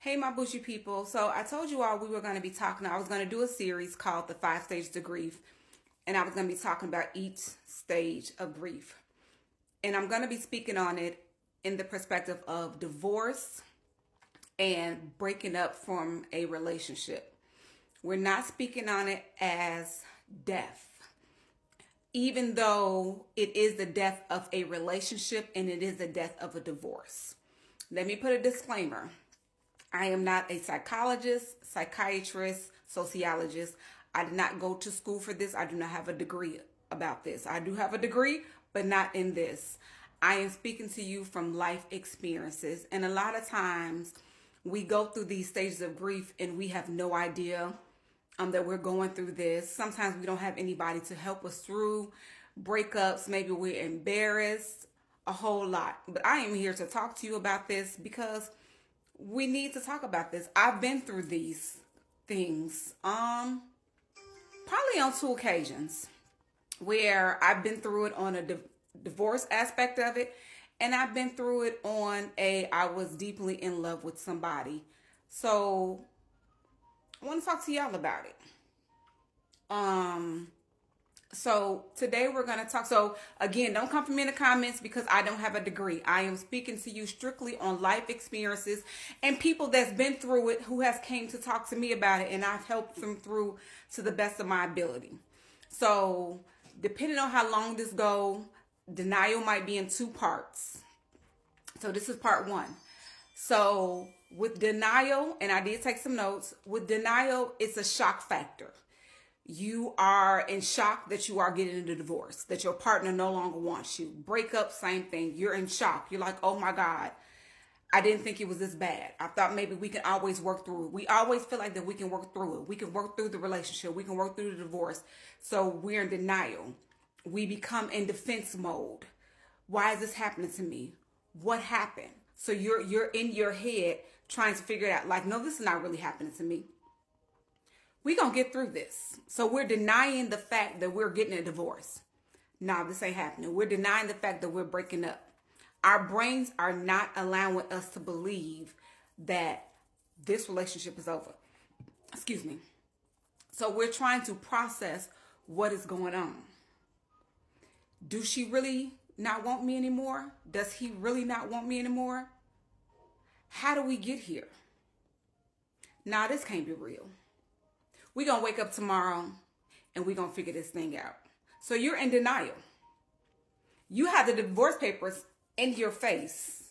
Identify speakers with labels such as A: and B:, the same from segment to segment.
A: Hey, my bushy people. So I told you all we were going to be talking. I was going to do a series called The Five Stages of Grief, and I was going to be talking about each stage of grief. And I'm going to be speaking on it in the perspective of divorce and breaking up from a relationship. We're not speaking on it as death, even though it is the death of a relationship and it is the death of a divorce. Let me put a disclaimer. I am not a psychologist, psychiatrist, sociologist. I did not go to school for this. I do not have a degree about this. I do have a degree, but not in this. I am speaking to you from life experiences. And a lot of times we go through these stages of grief and we have no idea that we're going through this. Sometimes we don't have anybody to help us through breakups. Maybe we're embarrassed, a whole lot. But I am here to talk to you about this because we need to talk about this. I've been through these things probably on two occasions where I've been through it on a divorce aspect of it, and I've been through it on I was deeply in love with somebody. So I want to talk to y'all about it. So today we're going to talk. So again, don't come for me in the comments because I don't have a degree. I am speaking to you strictly on life experiences and people that's been through it who has came to talk to me about it, and I've helped them through to the best of my ability. So depending on how long this go, denial might be in two parts. So this is part one. So with denial, and I did take some notes, with denial, it's a shock factor. You are in shock that you are getting a divorce, that your partner no longer wants you. Breakup, same thing. You're in shock. You're like, oh my God, I didn't think it was this bad. I thought maybe we can always work through it. We always feel like that we can work through it. We can work through the relationship. We can work through the divorce. So we're in denial. We become in defense mode. Why is this happening to me? What happened? So you're in your head trying to figure it out. Like, no, this is not really happening to me. We're going to get through this. So we're denying the fact that we're getting a divorce. No, this ain't happening. We're denying the fact that we're breaking up. Our brains are not allowing us to believe that this relationship is over. Excuse me. So we're trying to process what is going on. Do she really not want me anymore? Does he really not want me anymore? How do we get here? Nah, this can't be real. We're going to wake up tomorrow and we're going to figure this thing out. So you're in denial. You have the divorce papers in your face.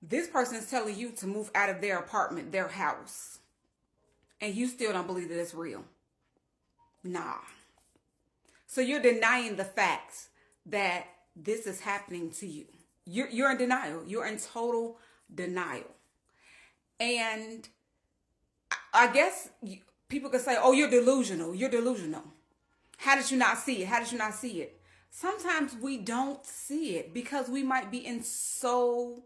A: This person is telling you to move out of their apartment, their house. And you still don't believe that it's real. Nah. So you're denying the fact that this is happening to you. You're in denial. You're in total denial. And I guess people could say, oh, you're delusional. You're delusional. How did you not see it? How did you not see it? Sometimes we don't see it because we might be in so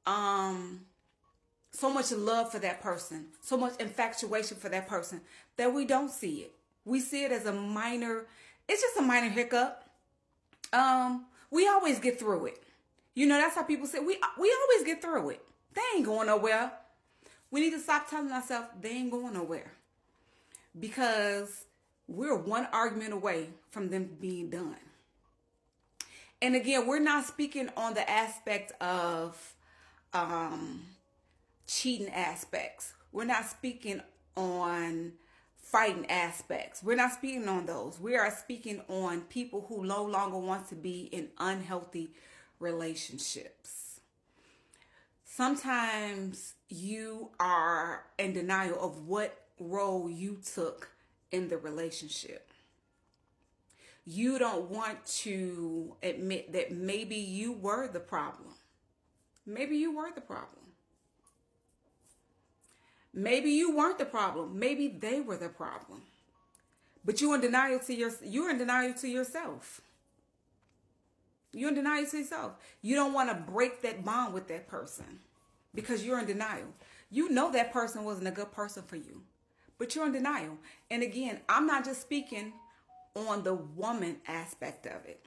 A: much love for that person, so much infatuation for that person that we don't see it. We see it as it's just a minor hiccup. We always get through it. You know, that's how people say, we always get through it. They ain't going nowhere. We need to stop telling ourselves they ain't going nowhere. Because we're one argument away from them being done. And again, we're not speaking on the aspect of cheating aspects. We're not speaking on fighting aspects. We're not speaking on those. We are speaking on people who no longer want to be in unhealthy relationships. Sometimes you are in denial of what role you took in the relationship. You don't want to admit that maybe you were the problem. Maybe you were the problem. Maybe you weren't the problem. Maybe they were the problem. But you're in denial to yourself. You're in denial to yourself. You're in denial to yourself. You don't want to break that bond with that person because you're in denial. You know that person wasn't a good person for you, but you're in denial. And again, I'm not just speaking on the woman aspect of it.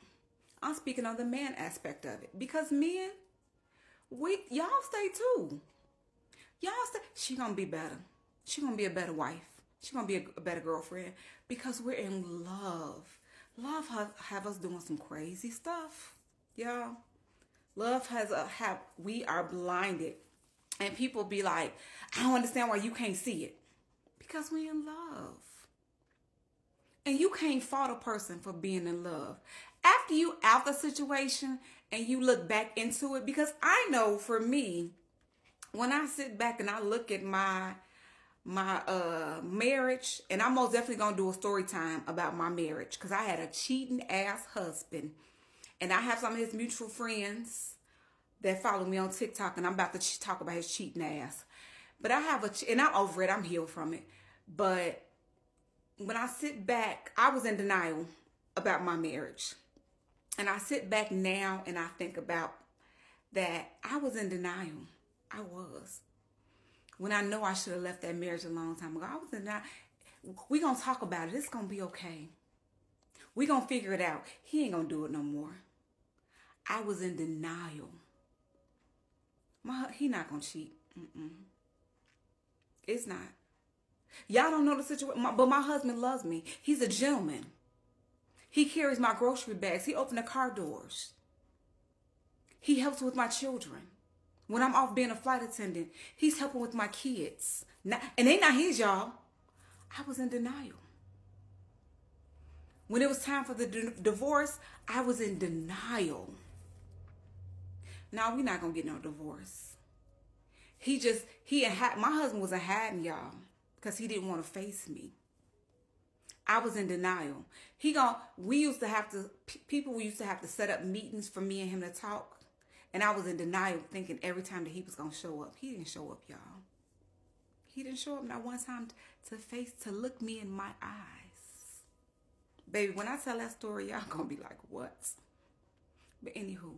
A: I'm speaking on the man aspect of it because men, y'all stay too. Y'all say she gonna be better. She gonna be a better wife. She gonna be a better girlfriend because we're in love. Love have us doing some crazy stuff, y'all. Love we are blinded, and people be like, I don't understand why you can't see it, because we in love, and you can't fault a person for being in love after you out the situation and you look back into it. Because I know for me, when I sit back and I look at my marriage, and I'm most definitely gonna do a story time about my marriage, because I had a cheating ass husband, and I have some of his mutual friends that follow me on TikTok, and I'm about to talk about his cheating ass. But I have and I'm over it. I'm healed from it. But when I sit back, I was in denial about my marriage, and I sit back now and I think about that. I was in denial. I was. When I know I should have left that marriage a long time ago, I was in denial. We gonna talk about it. It's gonna be okay. We gonna figure it out. He ain't gonna do it no more. I was in denial. He not gonna cheat. It's not. Y'all don't know the situation, but my husband loves me. He's a gentleman. He carries my grocery bags. He opened the car doors. He helps with my children. When I'm off being a flight attendant, he's helping with my kids. And they not his, y'all. I was in denial. When it was time for the divorce, I was in denial. Now, we're not going to get no divorce. My husband was a hiding, y'all, because he didn't want to face me. I was in denial. We used to have to set up meetings for me and him to talk. And I was in denial, thinking every time that he was going to show up. He didn't show up, y'all. He didn't show up not one time to look me in my eyes. Baby, when I tell that story, y'all going to be like, what? But anywho,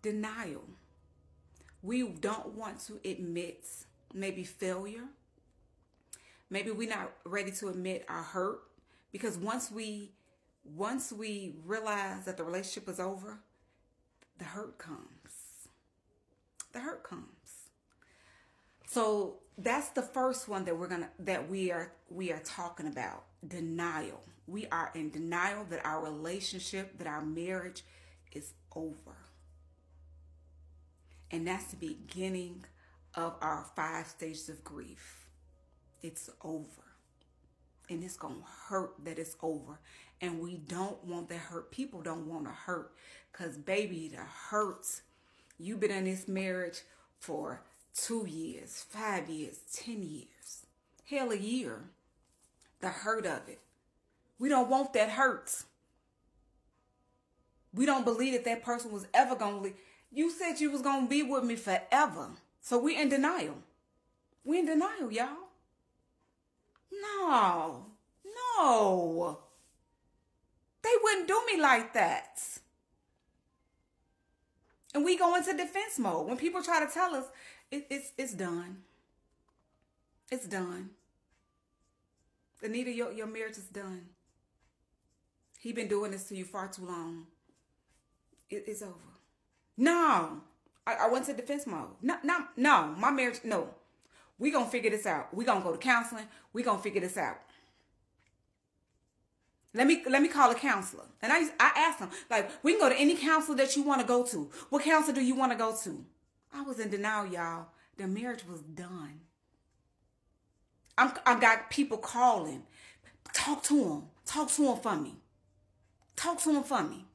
A: denial. We don't want to admit maybe failure. Maybe we're not ready to admit our hurt. Because once we realize that the relationship is over, the hurt comes. The hurt comes. So that's the first one that we are talking about. Denial. We are in denial that our relationship, that our marriage is over. And that's the beginning of our 5 stages of grief. It's over. And it's going to hurt that it's over. And we don't want that hurt. People don't want to hurt. Because, baby, the hurts. You've been in this marriage for 2 years, 5 years, 10 years. Hell, a year. The hurt of it. We don't want that hurt. We don't believe that person was ever going to leave. You said you was going to be with me forever. So we in denial. We in denial, y'all. No. They wouldn't do me like that. And we go into defense mode. When people try to tell us, it's done. It's done. Anita, your marriage is done. He been doing this to you far too long. It's over. No. I went to defense mode. No, my marriage, no. We gonna figure this out. We gonna go to counseling. We gonna figure this out. Let me call a counselor. And I asked them, like, we can go to any counselor that you want to go to. What counselor do you want to go to? I was in denial, y'all. The marriage was done. I got people calling. Talk to him. Talk to him for me. Talk to him for me.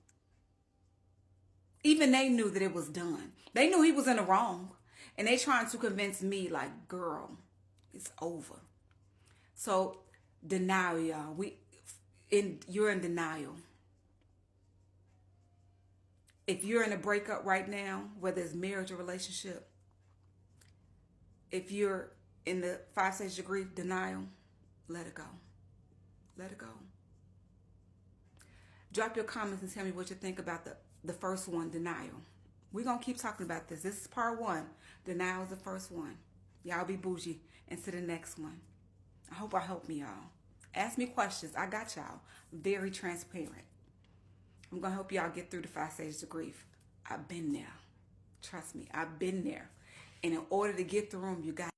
A: Even they knew that it was done. They knew he was in the wrong. And they trying to convince me, like, girl, it's over. So, denial, y'all. You're in denial. If you're in a breakup right now, whether it's marriage or relationship, if you're in the 5 stages of grief, denial, let it go. Let it go. Drop your comments and tell me what you think about the first one, denial. We're going to keep talking about this. This is part 1. Denial is the first one. Y'all be bougie and to the next one. I hope I helped me, y'all. Ask me questions. I got y'all. Very transparent. I'm going to help y'all get through the 5 stages of grief. I've been there. Trust me, I've been there. And in order to get through them, you got